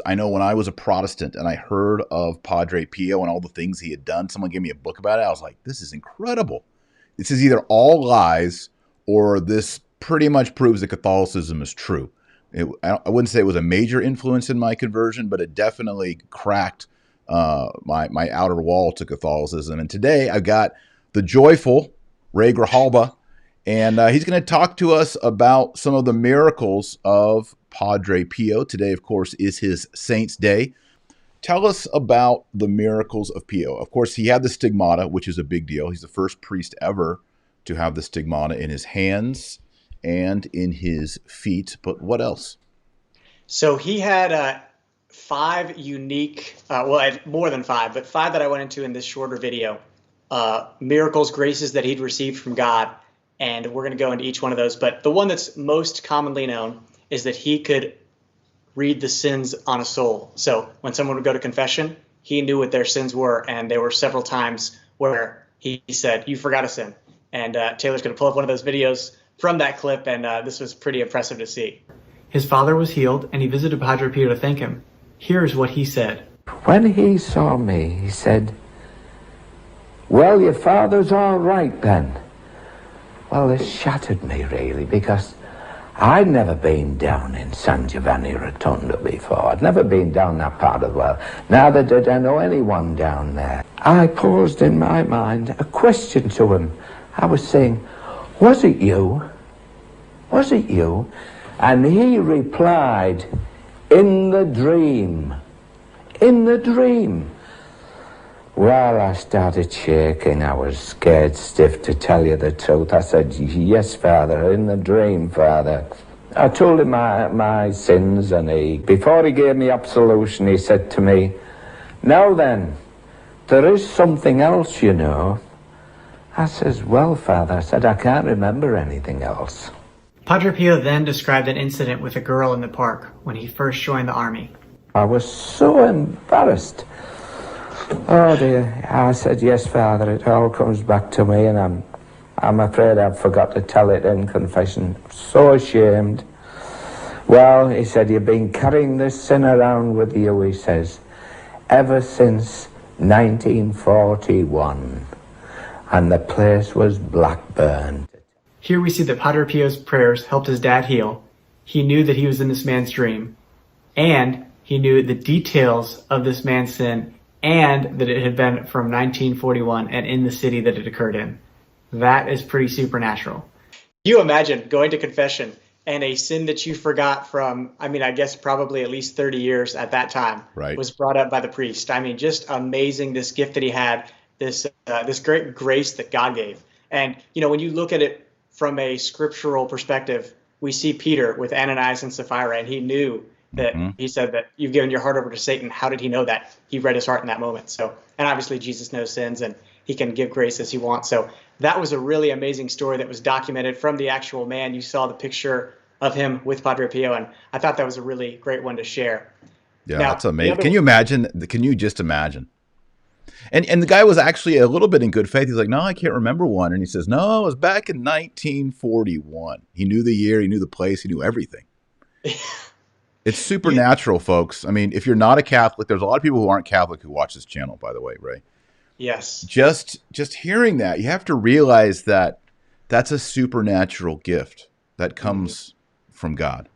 I know when I was a Protestant and I heard of Padre Pio and all the things he had done, someone gave me a book about it. I was like, this is incredible. This is either all lies or this pretty much proves that Catholicism is true. I wouldn't say it was a major influence in my conversion, but it definitely cracked my outer wall to Catholicism. And today I've got the joyful Ray Grijalba, and he's going to talk to us about some of the miracles of Padre Pio. Today, of course, is his Saint's Day. Tell us about the miracles of Pio. Of course, he had the stigmata, which is a big deal. He's the first priest ever to have the stigmata in his hands and in his feet. But what else? So he had 5 unique, more than 5, but 5 that I went into in this shorter video. Miracles, graces that he'd received from God. And we're going to go into each one of those. But the one that's most commonly known is that he could read the sins on a soul. So when someone would go to confession, he knew what their sins were. And there were several times where he said, "You forgot a sin." And Taylor's going to pull up one of those videos from that clip. And this was pretty impressive to see. His father was healed, and he visited Padre Pio to thank him. Here's what he said. When he saw me, he said, "Well, your father's all right then." Well, this shattered me, really, because I'd never been down in San Giovanni Rotondo before. I'd never been down that part of the world. Neither did I know anyone down there. I posed in my mind a question to him. I was saying, "Was it you? Was it you?" And he replied, "In the dream. In the dream." Well, I started shaking. I was scared stiff, to tell you the truth. I said, "Yes, Father, in the dream, Father." I told him my sins, and before he gave me absolution, he said to me, "Now then, there is something else, you know." I says, "Well, Father," I said, "I can't remember anything else." Padre Pio then described an incident with a girl in the park when he first joined the army. I was so embarrassed. Oh dear. I said, "Yes, Father, it all comes back to me, and I'm afraid I forgot to tell it in confession. I'm so ashamed." Well, he said, "You've been carrying this sin around with you," he says, "ever since 1941. And the place was black-burned." Here we see that Padre Pio's prayers helped his dad heal. He knew that he was in this man's dream, and he knew the details of this man's sin, and that it had been from 1941 and in the city that it occurred in. That is pretty supernatural. You imagine going to confession and a sin that you forgot from, I guess probably at least 30 years at that time, Right, was brought up by the priest. Just amazing, this gift that he had, this great grace that God gave. And, when you look at it from a scriptural perspective, we see Peter with Ananias and Sapphira, and he knew that he said that you've given your heart over to Satan. How did he know that? He read his heart in that moment. So, and obviously Jesus knows sins and he can give grace as he wants. So that was a really amazing story that was documented from the actual man. You saw the picture of him with Padre Pio, and I thought that was a really great one to share. yeah, Now, that's amazing. Can you imagine? Can you just imagine? And the guy was actually a little bit in good faith. He's like, "No, I can't remember one." And he says, "No, it was back in 1941. He knew the year, he knew the place, he knew everything. It's supernatural, folks. If you're not a Catholic, there's a lot of people who aren't Catholic who watch this channel, by the way, Ray. Yes. Just hearing that, you have to realize that that's a supernatural gift that comes from God.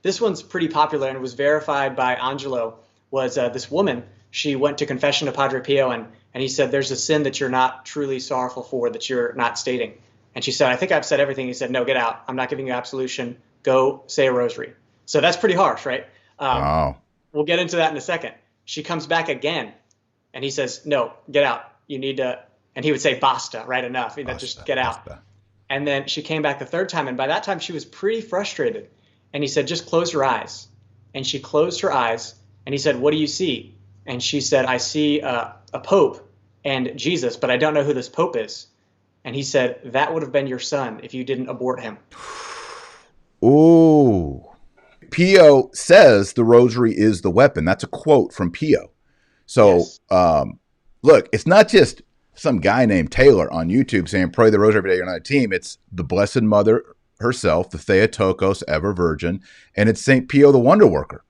This one's pretty popular and was verified by Angelo. Was this woman, she went to confession to Padre Pio, and he said, "There's a sin that you're not truly sorrowful for, that you're not stating." And she said, "I think I've said everything." He said, "No, get out. I'm not giving you absolution. Go say a rosary." So that's pretty harsh, right? Wow. We'll get into that in a second. She comes back again, and he says, "No, get out. You need to," and he would say, "Basta, right, enough. Just get out." Basta. And then she came back the third time, and by that time she was pretty frustrated. And he said, "Just close your eyes." And she closed her eyes, and he said, "What do you see?" And she said, "I see a pope and Jesus, but I don't know who this pope is." And he said, "That would have been your son if you didn't abort him." Ooh. Pio says the rosary is the weapon. That's a quote from Pio. So, Yes. Look, it's not just some guy named Taylor on YouTube saying pray the rosary every day, you're not a team. It's the Blessed Mother herself, the Theotokos, ever Virgin, and it's St. Pio the Wonder Worker.